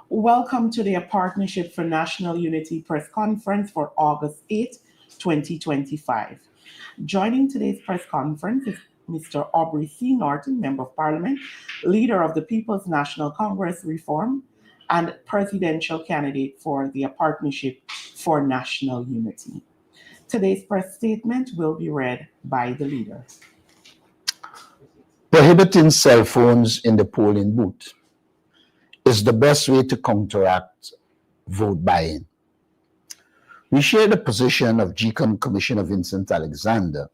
Welcome to the Partnership for National Unity press conference for August 8th, 2025. Joining today's press conference is Mr. Aubrey C. Norton, Member of Parliament, leader of the People's National Congress Reform, and presidential candidate for the Partnership for National Unity. Today's press statement will be read by the leader. Prohibiting cell phones in the polling booth is the best way to counteract vote buying. We share the position of GCOM Commissioner Vincent Alexander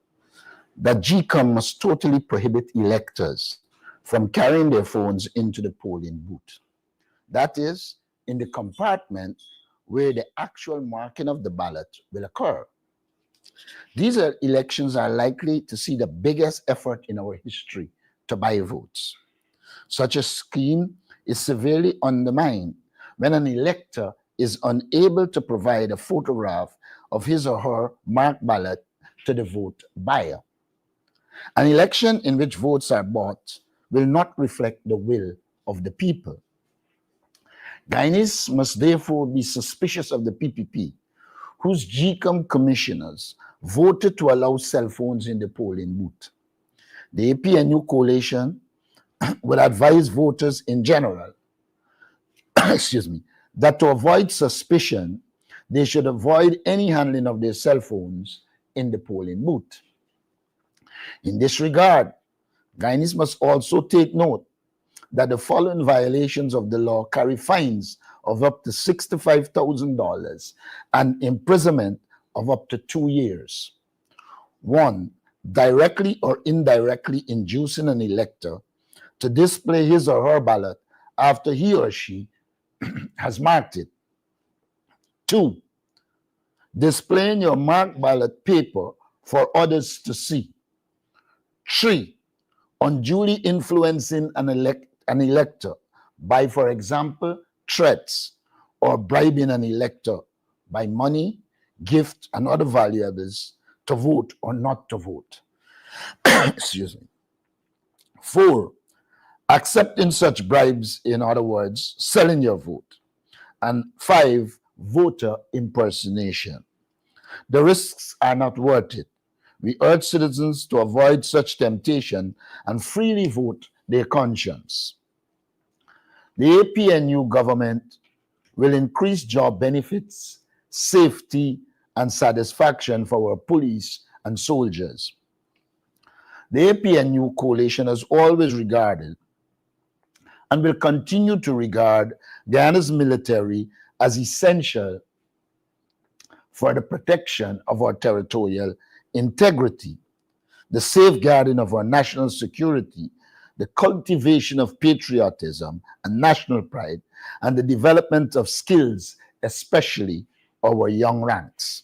that GCOM must totally prohibit electors from carrying their phones into the polling booth. That is, in the compartment where the actual marking of the ballot will occur. These elections are likely to see the biggest effort in our history to buy votes. Such a scheme is severely undermined when an elector is unable to provide a photograph of his or her marked ballot to the vote buyer. An election in which votes are bought will not reflect the will of the people. Guyanese must therefore be suspicious of the PPP, whose GCOM commissioners voted to allow cell phones in the polling booth. The APNU coalition would advise voters in general, that to avoid suspicion, they should avoid any handling of their cell phones in the polling booth. In this regard, Guyanese must also take note that the following violations of the law carry fines of up to $65,000 and imprisonment of up to 2 years. 1. Directly or indirectly inducing an elector to display his or her ballot after he or she has marked it. 2. Displaying your marked ballot paper for others to see. 3. Unduly influencing an elector by, for example, threats or bribing an elector by money, gift, and other valuables to vote or not to vote. 4. Accepting such bribes, in other words, selling your vote. And 5, voter impersonation. The risks are not worth it. We urge citizens to avoid such temptation and freely vote their conscience. The APNU government will increase job benefits, safety, and satisfaction for our police and soldiers. The APNU coalition has always regarded and will continue to regard Guyana's military as essential for the protection of our territorial integrity, the safeguarding of our national security, the cultivation of patriotism and national pride, and the development of skills, especially our young ranks.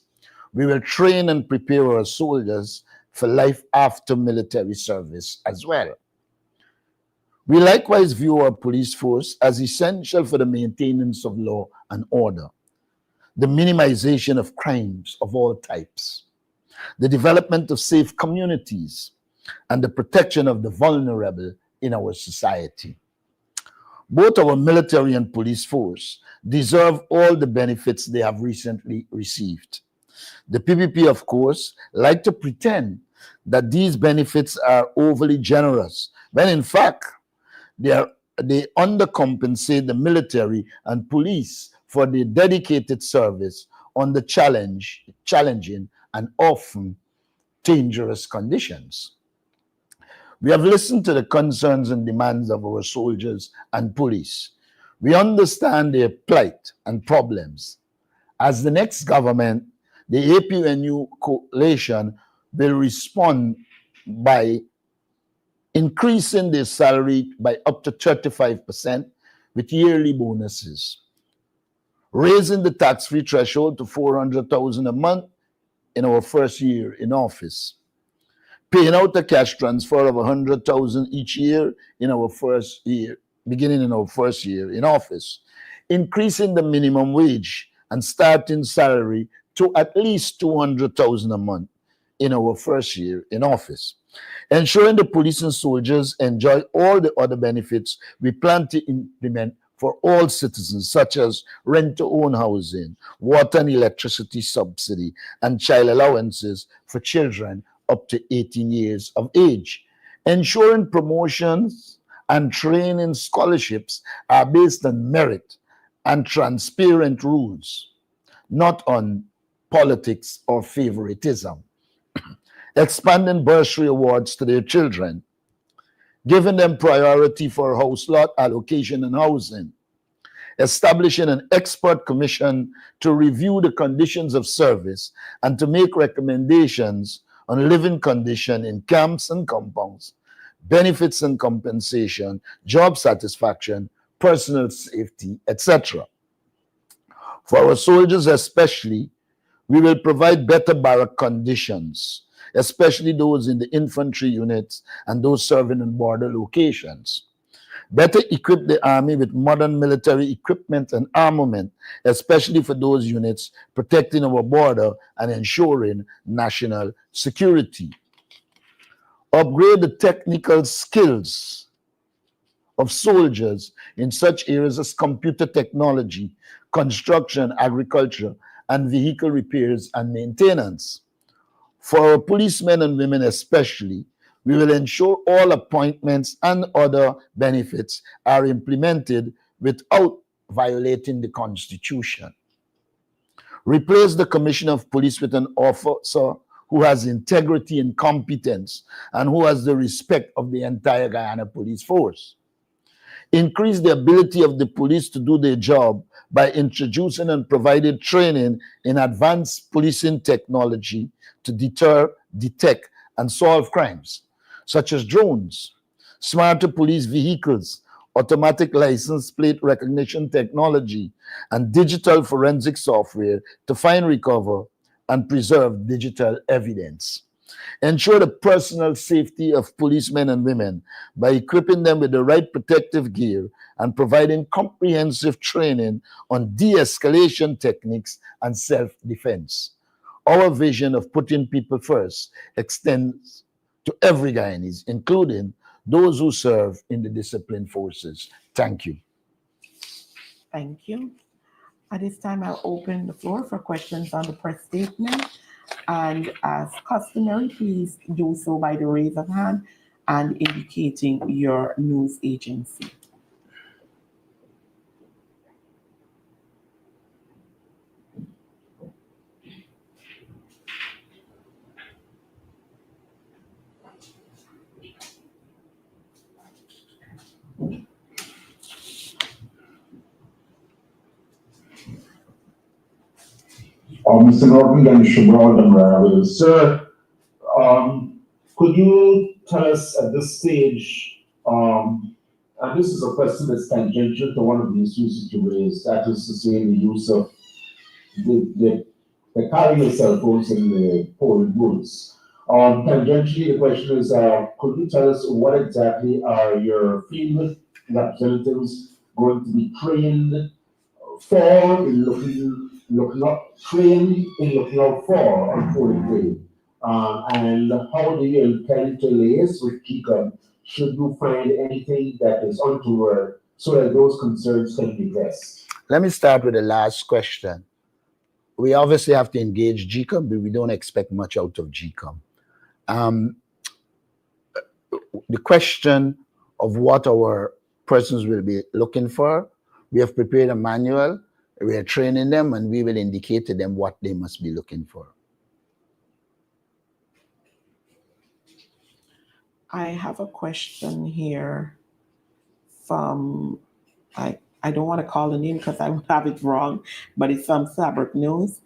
We will train and prepare our soldiers for life after military service as well. We likewise view our police force as essential for the maintenance of law and order, the minimization of crimes of all types, the development of safe communities, and the protection of the vulnerable in our society. Both our military and police force deserve all the benefits they have recently received. The PPP, of course, like to pretend that these benefits are overly generous, when in fact, they undercompensate the military and police for their dedicated service under challenging and often dangerous conditions. We have listened to the concerns and demands of our soldiers and police. We understand their plight and problems. As the next government, the APNU coalition will respond by increasing their salary by up to 35% with yearly bonuses, raising the tax-free threshold to $400,000 a month in our first year in office, paying out a cash transfer of $100,000 each year in our first year, beginning in our first year in office, increasing the minimum wage and starting salary to at least $200,000 a month in our first year in office, ensuring the police and soldiers enjoy all the other benefits we plan to implement for all citizens, such as rent-to-own housing, water and electricity subsidy, and child allowances for children up to 18 years of age. Ensuring promotions and training scholarships are based on merit and transparent rules, not on politics or favoritism. Expanding bursary awards to their children, giving them priority for house lot allocation and housing, establishing an expert commission to review the conditions of service and to make recommendations on living condition in camps and compounds, benefits and compensation, job satisfaction, personal safety, etc. For our soldiers especially, we will provide better barrack conditions, especially those in the infantry units and those serving in border locations. Better equip the army with modern military equipment and armament, especially for those units protecting our border and ensuring national security. Upgrade the technical skills of soldiers in such areas as computer technology, construction, agriculture, and vehicle repairs and maintenance. For our policemen and women especially, we will ensure all appointments and other benefits are implemented without violating the Constitution. Replace the Commissioner of Police with an officer who has integrity and competence and who has the respect of the entire Guyana Police Force. Increase the ability of the police to do their job by introducing and providing training in advanced policing technology to deter, detect, and solve crimes, such as drones, smarter police vehicles, automatic license plate recognition technology, and digital forensic software to find, recover, and preserve digital evidence. Ensure the personal safety of policemen and women by equipping them with the right protective gear and providing comprehensive training on de-escalation techniques and self-defense. Our vision of putting people first extends to every Guyanese, including those who serve in the disciplined forces. Thank you. Thank you. At this time, I'll open the floor for questions on the press statement. And as customary, please do so by the raise of hand and indicating your news agency. Mr. Norton and Shabral and Ravel. Sir, could you tell us at this stage, and this is a question that's tangential to one of the issues that you raised, that is to say the use of the carrying of cell phones in the polling booths. Tangentially, the question is, could you tell us what exactly are your field representatives going to be trained for in looking out, trained in looking out for on polling day? And how do you intend to liaise with GCOM should you find anything that is untoward so that those concerns can be addressed? Let me start with the last question. We obviously have to engage GCOM, but we don't expect much out of GCOM. The question of what our persons will be looking for, we have prepared a manual, we are training them, and we will indicate to them what they must be looking for. I have a question here from, I don't want to call the name because I would have it wrong, but it's from Fabric News.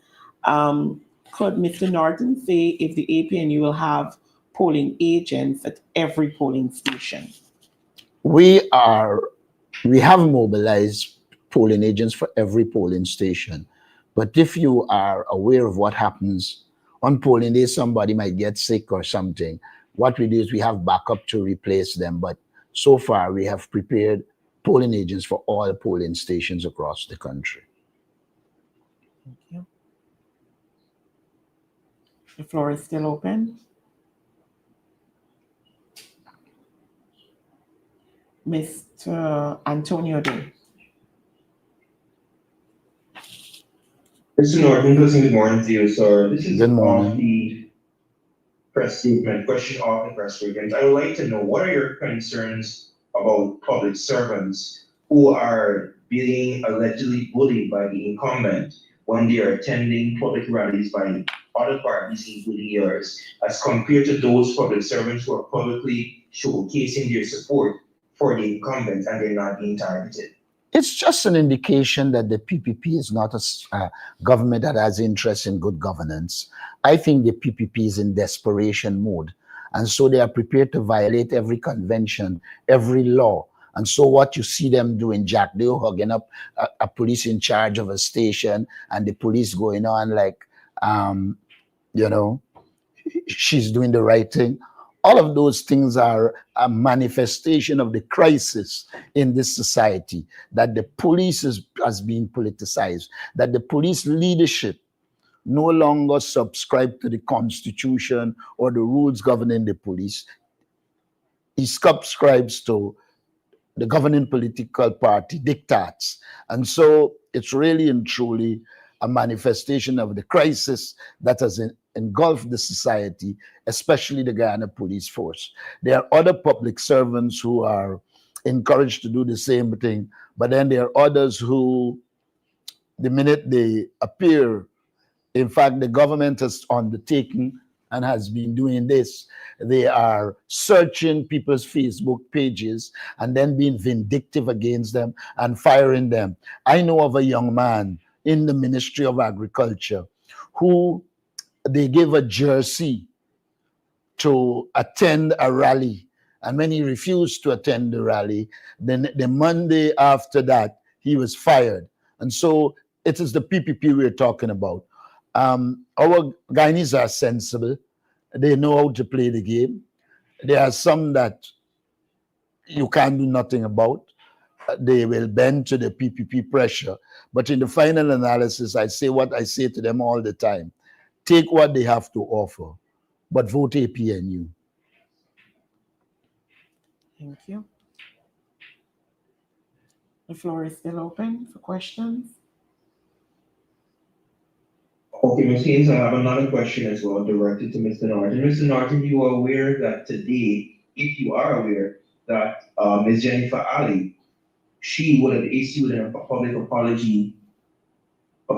Could Mr. Norton say if the APNU will have polling agents at every polling station? We have mobilized polling agents for every polling station. But if you are aware of what happens on polling day, somebody might get sick or something. What we do is we have backup to replace them. But so far, we have prepared polling agents for all polling stations across the country. Thank you. The floor is still open. Mr. Antonio Day. Mr. Norton, good morning to you, sir. This Good is off morning. the press statement, question off the press statement. I would like to know what are your concerns about public servants who are being allegedly bullied by the incumbent when they are attending public rallies by other parties, including yours, as compared to those public servants who are publicly showcasing their support for the incumbent and they're not being targeted? It's just an indication that the PPP is not a government that has interest in good governance. I think the PPP is in desperation mode. And so they are prepared to violate every convention, every law. And so what you see them doing, Jack, they're hugging up a police in charge of a station and the police going on like, um, you know, she's doing the right thing. All of those things are a manifestation of the crisis in this society, that the police has been politicized, that the police leadership no longer subscribe to the constitution or the rules governing the police. He subscribes to the governing political party diktats. And so it's really and truly a manifestation of the crisis that has engulfed the society, especially the Guyana Police Force. There are other public servants who are encouraged to do the same thing, but then there are others who, the minute they appear, in fact, the government has undertaken and has been doing this. They are searching people's Facebook pages and then being vindictive against them and firing them. I know of a young man in the Ministry of Agriculture who they gave a jersey to attend a rally. And when he refused to attend the rally, then the Monday after that, he was fired. And so it is the PPP we're talking about. Our Guyanese are sensible. They know how to play the game. There are some that you can't do nothing about. They will bend to the PPP pressure. But in the final analysis, I say what I say to them all the time. Take what they have to offer, but vote APNU. Thank you. The floor is still open for questions. Okay, Ms. Hayes, I have another question as well directed to Mr. Norton. Mr. Norton, you are aware that today, if you are aware, that Ms. Jennifer Ali, she would have issued a public apology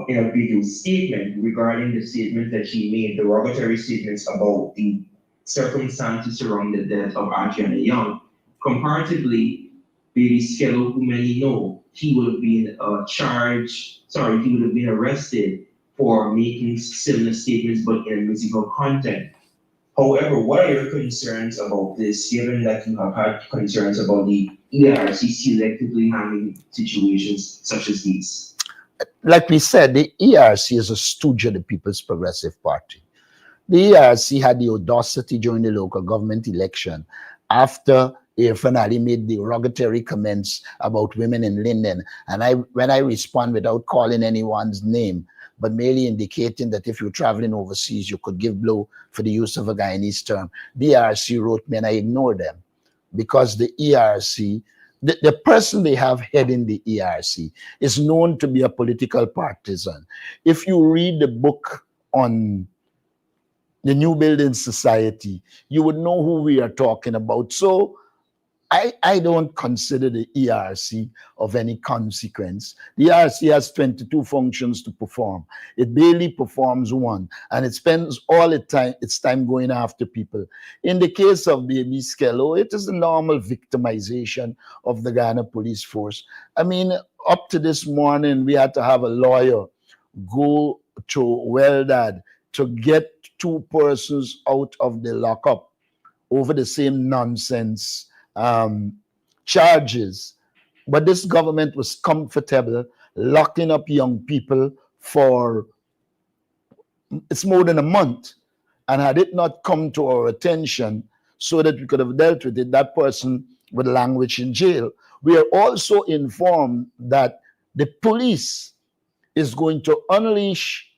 in a video statement regarding the statement that she made, derogatory statements about the circumstances surrounding the death of Adriana Young. Comparatively, Baby Skello, who many know, he would have been he would have been arrested for making similar statements but in musical content. However, what are your concerns about this, given that you have had concerns about the ERC selectively handling situations such as these? Like we said, the ERC is a stooge of the People's Progressive Party. The ERC had the audacity during the local government election after Irfan Ali made derogatory comments about women in Linden. And when I respond without calling anyone's name, but merely indicating that if you're traveling overseas, you could give blow for the use of a Guyanese term, the ERC wrote me and I ignored them because the ERC, the person they have heading the ERC is known to be a political partisan. If you read the book on the New Building Society, you would know who we are talking about. So I don't consider the ERC of any consequence. The ERC has 22 functions to perform. It barely performs one, and it spends all its time going after people. In the case of Baby Skello, it is the normal victimization of the Ghana Police Force. I mean, up to this morning, we had to have a lawyer go to Weldad to get two persons out of the lockup over the same nonsense charges. But this government was comfortable locking up young people for it's more than a month. And had it not come to our attention so that we could have dealt with it, that person would languish in jail. We are also informed that the police is going to unleash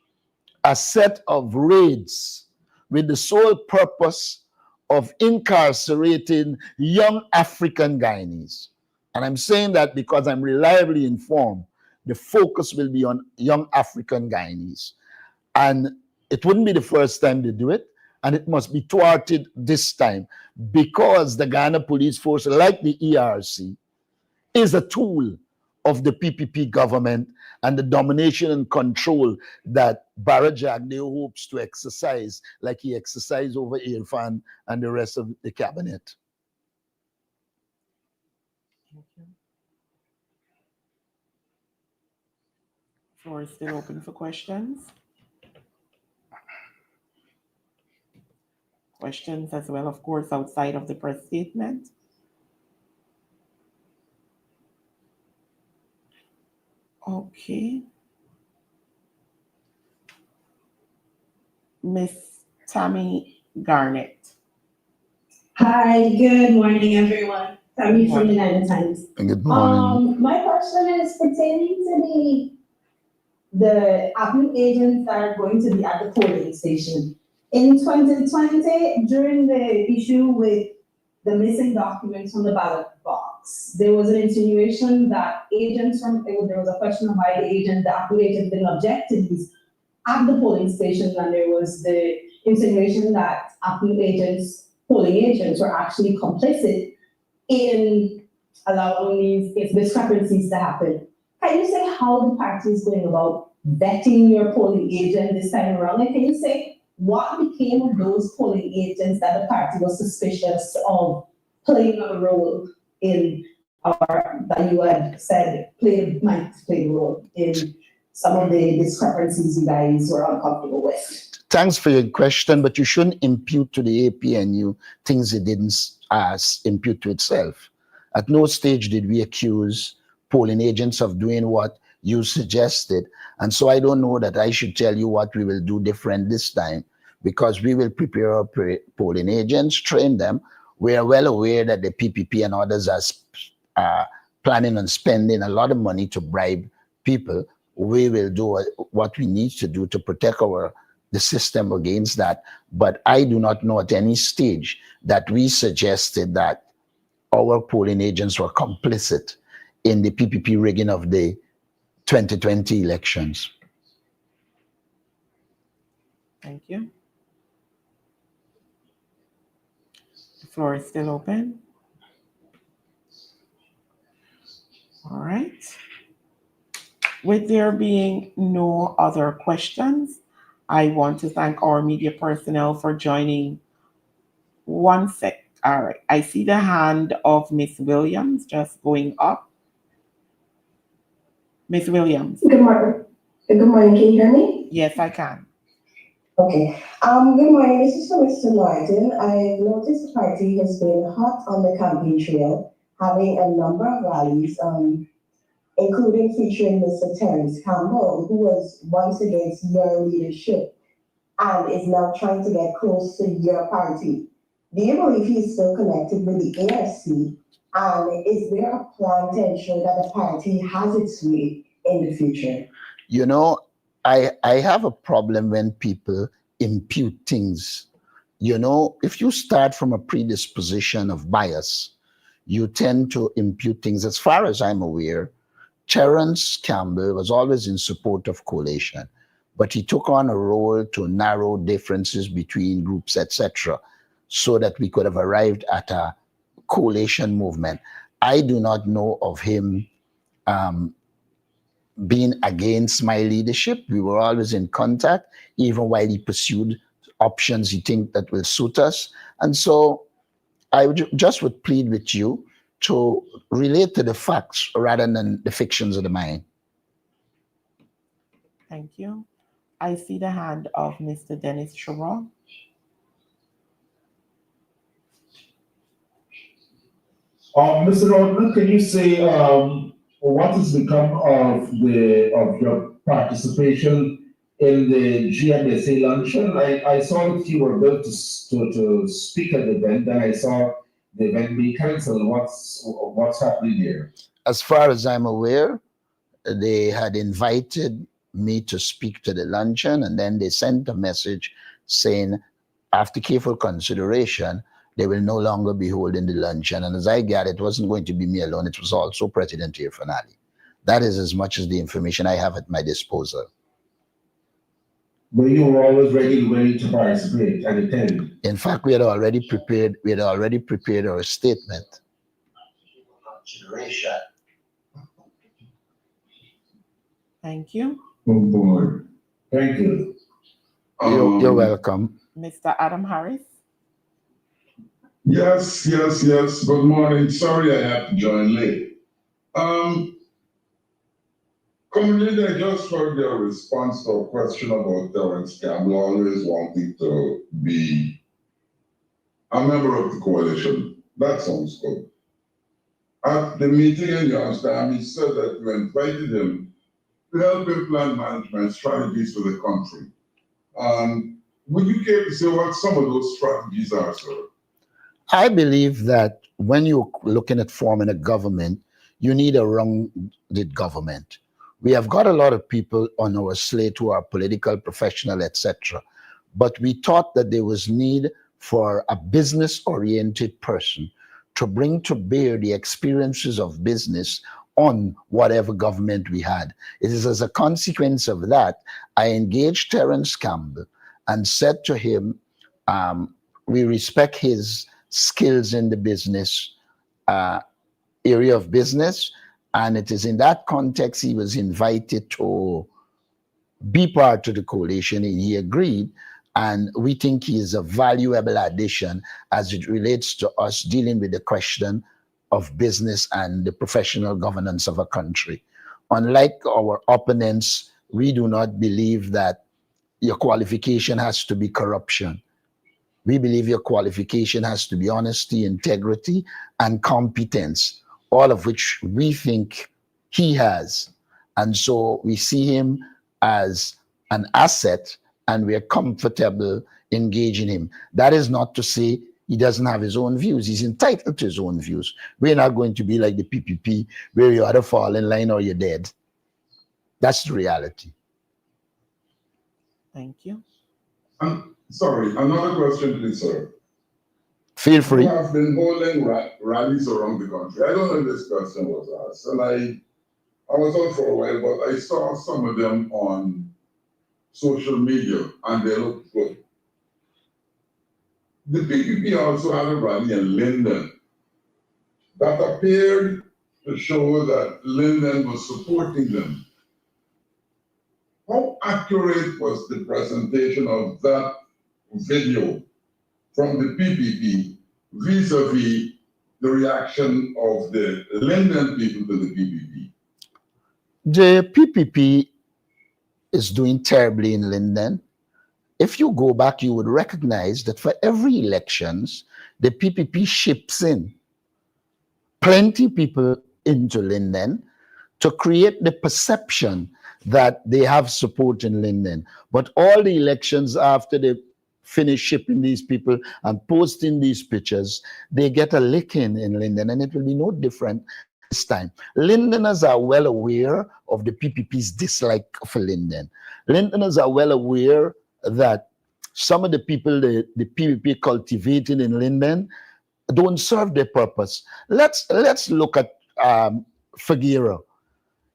a set of raids with the sole purpose of incarcerating young African Guyanese. And I'm saying that because I'm reliably informed the focus will be on young African Guyanese. And it wouldn't be the first time they do it, and it must be thwarted this time, because the Ghana Police Force, like the ERC, is a tool of the PPP government and the domination and control that Barra Jagdeo hopes to exercise, like he exercised over Irfan and the rest of the cabinet. Thank you. Floor is still open for questions. Questions as well, of course, outside of the press statement. Okay. Miss Tammy Garnett. Hi, good morning, everyone. Tammy from the United Times. Good morning. My question is pertaining to the APNU agents that are going to be at the polling station. In 2020, during the issue with the missing documents from the ballot box, there was an insinuation that there was a question of why the APNU agents didn't object to these at the polling stations, and there was the insinuation that APNU polling agents were actually complicit in allowing these discrepancies to happen. Can you say how the party is going about vetting your polling agent this time around? And can you say what became of those polling agents that the party was suspicious of playing a role in, or that you had said might play a role in some of the discrepancies you guys were uncomfortable with? Thanks for your question, but you shouldn't impute to the APNU things it didn't impute to itself. At no stage did we accuse polling agents of doing what you suggested. And so I don't know that I should tell you what we will do different this time, because we will prepare our polling agents, train them. We are well aware that the PPP and others are planning on spending a lot of money to bribe people. We will do what we need to do to protect the system against that. But I do not know at any stage that we suggested that our polling agents were complicit in the PPP rigging of the 2020 elections. Thank you. The floor is still open. All right. With there being no other questions, I want to thank our media personnel for joining. One sec. All right. I see the hand of Miss Williams just going up. Miss Williams. Good morning. Good morning. Can you hear me? Yes, I can. Okay. Good morning. This is for Mr. Martin. I've noticed the party has been hot on the campaign trail, having a number of rallies, including featuring Mr. Terence Campbell, who was once against your leadership and is now trying to get close to your party. Do you believe he's still connected with the ARC? And is there a plan to ensure that the party has its way in the future? You know, I have a problem when people impute things. You know, if you start from a predisposition of bias, you tend to impute things. As far as I'm aware, Terence Campbell was always in support of coalition, but he took on a role to narrow differences between groups, etc., so that we could have arrived at a coalition movement. I do not know of him being against my leadership. We were always in contact, even while he pursued options he think that will suit us. And so I just would plead with you to relate to the facts rather than the fictions of the mind. Thank you. I see the hand of Mr. Dennis Chirag. Mr. Rodman, can you say what has become of your participation in the GMSA luncheon? I saw that you were billed to speak at the event, and I saw the event being cancelled. What's happening there? As far as I'm aware, they had invited me to speak to the luncheon, and then they sent a message saying, after careful consideration, they will no longer be holding the luncheon. And as I gather, it wasn't going to be me alone. It was also President Irfan Ali. That is as much as the information I have at my disposal. But you were always ready to participate and attend. In fact, we had already prepared our statement. Thank you. Oh boy. Thank you. You're welcome. Mr. Adam Harris. Yes. Good morning. Sorry I had to join late. Commonly, I just heard their response to a question about Terrence Campbell always wanting to be a member of the coalition. That sounds good. At the meeting in Youngstown, he said that you invited him to help him plan management strategies for the country. Would you care to say what some of those strategies are, sir? I believe that when you're looking at forming a government, you need a rounded government. We have got a lot of people on our slate who are political, professional, etc. But we thought that there was need for a business-oriented person to bring to bear the experiences of business on whatever government we had. It is as a consequence of that, I engaged Terrence Campbell and said to him, we respect his skills in the business area of business, and it is in that context he was invited to be part of the coalition, and he agreed. And we think he is a valuable addition as it relates to us dealing with the question of business and the professional governance of a country. Unlike our opponents, we do not believe that your qualification has to be corruption. We believe your qualification has to be honesty, integrity, and competence, all of which we think he has. And so we see him as an asset, and we're comfortable engaging him. That is not to say he doesn't have his own views. He's entitled to his own views. We're not going to be like the PPP, where you either fall in line or you're dead. That's the reality. Thank you. Sorry, another question, please, sir. Feel free. You have been holding rallies around the country. I don't know if this question was asked, and I was out for a while, but I saw some of them on social media, and they looked good. The PPP also had a rally in Linden that appeared to show that Linden was supporting them. How accurate was the presentation of that video from the PPP vis-a-vis the reaction of the Linden people to the PPP? The PPP is doing terribly in Linden. If you go back, you would recognize that for every elections, the PPP ships in plenty people into Linden to create the perception that they have support in Linden. But all the elections after they finish shipping these people and posting these pictures, they get a licking in Linden, and it will be no different this time. Lindeners are well aware of the PPP's dislike for Linden. Lindeners are well aware that some of the people the PPP cultivating in Linden don't serve their purpose. Let's look at Figueroa.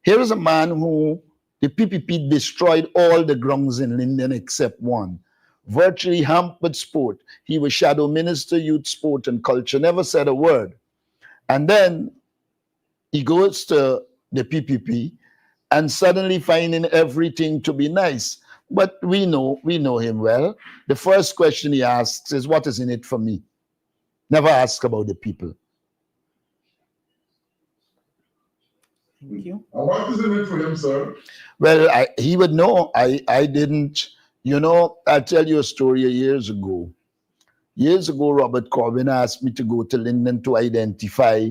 Here is a man who the PPP destroyed all the grounds in Linden except one. Virtually hampered sport. He was shadow minister, youth, sport, and culture, never said a word. And then he goes to the PPP and suddenly finding everything to be nice. But we know him well. The first question he asks is, what is in it for me? Never ask about the people. Thank you. What is in it for him, sir? Well, he would know. I didn't. I'll tell you a story years ago. Years ago, Robert Corbyn asked me to go to Linden to identify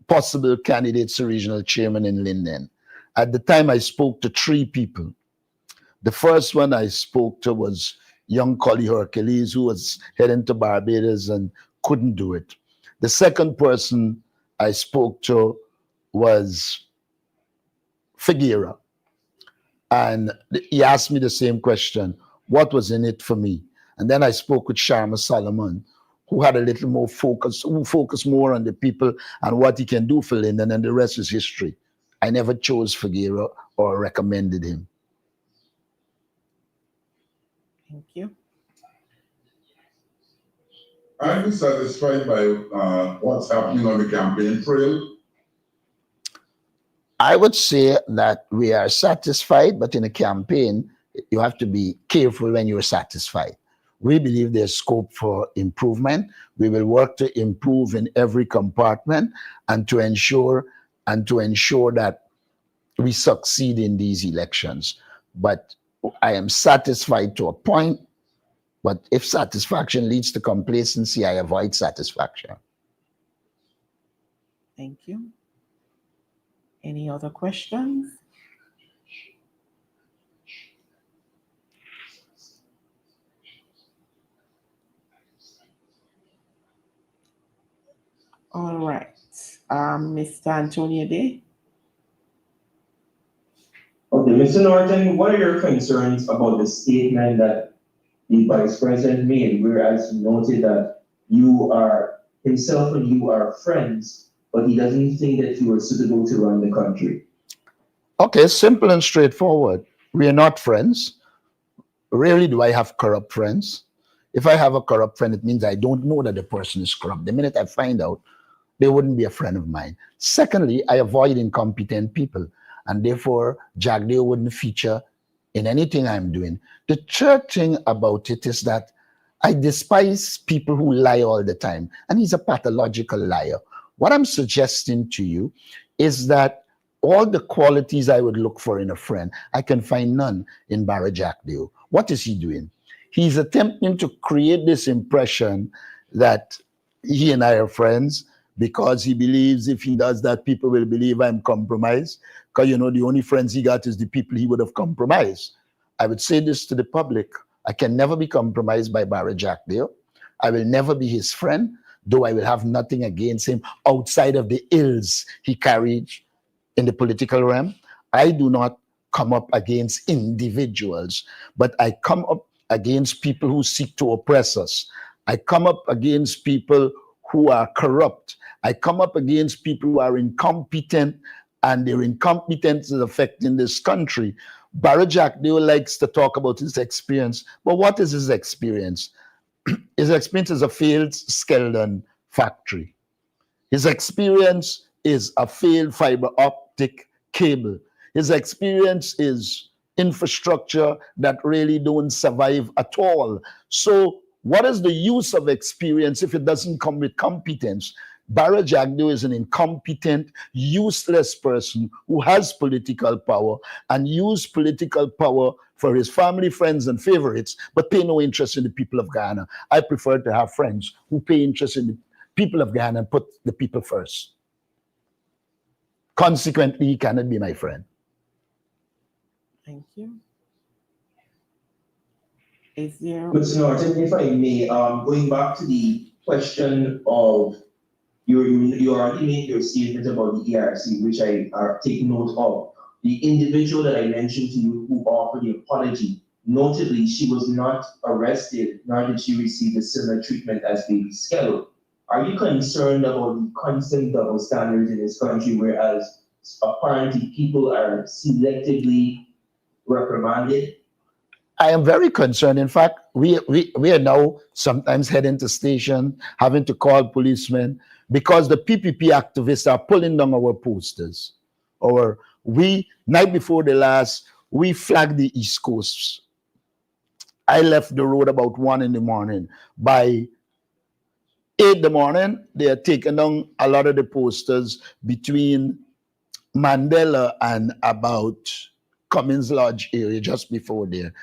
possible candidates for regional chairman in Linden. At the time, I spoke to 3 people. The first one I spoke to was young Collie Hercules, who was heading to Barbados and couldn't do it. The second person I spoke to was Figueroa. And he asked me the same question, what was in it for me? And then I spoke with Sharma Solomon, who had a little more focus, who focused more on the people and what he can do for Linden, and the rest is history. I never chose Figueroa or recommended him. Thank you. Are you satisfied by what's happening on the campaign trail? I would say that we are satisfied, but in a campaign, you have to be careful when you're satisfied. We believe there's scope for improvement. We will work to improve in every compartment and to ensure that we succeed in these elections. But I am satisfied to a point. But if satisfaction leads to complacency, I avoid satisfaction. Thank you. Any other questions? All right. Mr. Antonio Day. Okay, Mr. Norton, what are your concerns about the statement that the Vice President made, whereas he noted that himself and you are friends, but he doesn't think that you are suitable to run the country? Okay, simple and straightforward. We are not friends. Rarely do I have corrupt friends. If I have a corrupt friend, it means I don't know that the person is corrupt. The minute I find out, they wouldn't be a friend of mine. Secondly, I avoid incompetent people, and therefore Jagdeo wouldn't feature in anything I'm doing. The third thing about it is that I despise people who lie all the time, and he's a pathological liar. What I'm suggesting to you is that all the qualities I would look for in a friend, I can find none in Barra Jagdeo. What is he doing? He's attempting to create this impression that he and I are friends because he believes if he does that, people will believe I'm compromised. Because, you know, the only friends he got is the people he would have compromised. I would say this to the public. I can never be compromised by Barra Jagdeo. I will never be his friend, though I will have nothing against him outside of the ills he carried in the political realm. I do not come up against individuals, but I come up against people who seek to oppress us. I come up against people who are corrupt. I come up against people who are incompetent, and their incompetence is affecting this country. Barra Jagdeo likes to talk about his experience, but what is his experience? His experience is a failed Skeldon factory. His experience is a failed fiber optic cable. His experience is infrastructure that really don't survive at all. So what is the use of experience if it doesn't come with competence? Barra Jagdeo is an incompetent, useless person who has political power and use political power for his family, friends, and favorites, but pay no interest in the people of Ghana. I prefer to have friends who pay interest in the people of Ghana and put the people first. Consequently, he cannot be my friend. Thank you. Is there? Mr. Norton, if I may, going back to the question of you already made your statement about the ERC, which I are taking note of. The individual that I mentioned to you who offered the apology, notably, she was not arrested, nor did she receive the similar treatment as Baby Skello. Are you concerned about the constant double standards in this country, whereas apparently people are selectively reprimanded? I am very concerned. In fact, we are now sometimes heading to station, having to call policemen because the PPP activists are pulling down our posters. Or night before the last, we flagged the East Coast. I left the road about 1 in the morning. By 8 in the morning, they are taking down a lot of the posters between Mandela and about Cummins Lodge area, just before there.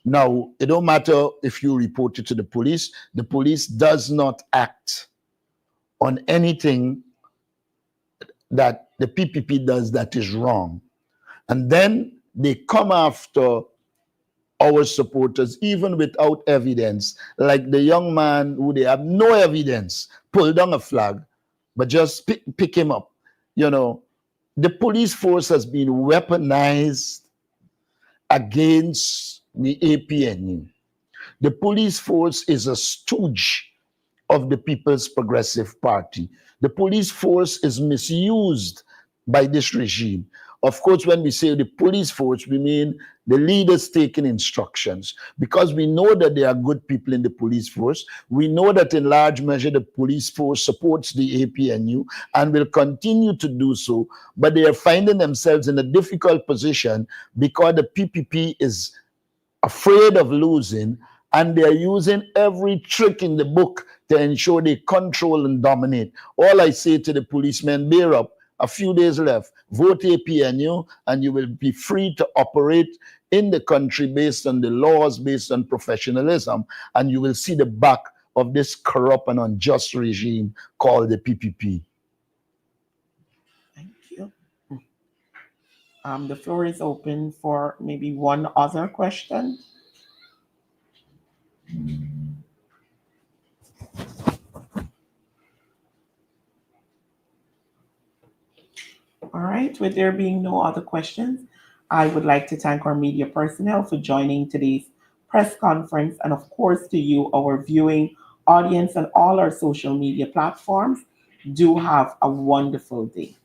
Now, it don't matter if you report it to the police does not act on anything that the PPP does that is wrong. And then they come after our supporters, even without evidence, like the young man who they have no evidence, pull down a flag, but just pick him up. You know, the police force has been weaponized against the APNU. The police force is a stooge of the People's Progressive Party. The police force is misused by this regime. Of course, when we say the police force, we mean the leaders taking instructions, because we know that there are good people in the police force. We know that in large measure the police force supports the APNU and will continue to do so, but they are finding themselves in a difficult position because the PPP is afraid of losing, and they're using every trick in the book to ensure they control and dominate. All I say to the policemen, bear up, a few days left, vote APNU, and you will be free to operate in the country based on the laws, based on professionalism, and you will see the back of this corrupt and unjust regime called the PPP. Thank you. The floor is open for maybe one other question. All right, with there being no other questions, I would like to thank our media personnel for joining today's press conference, and of course to you, our viewing audience, and all our social media platforms. Do have a wonderful day.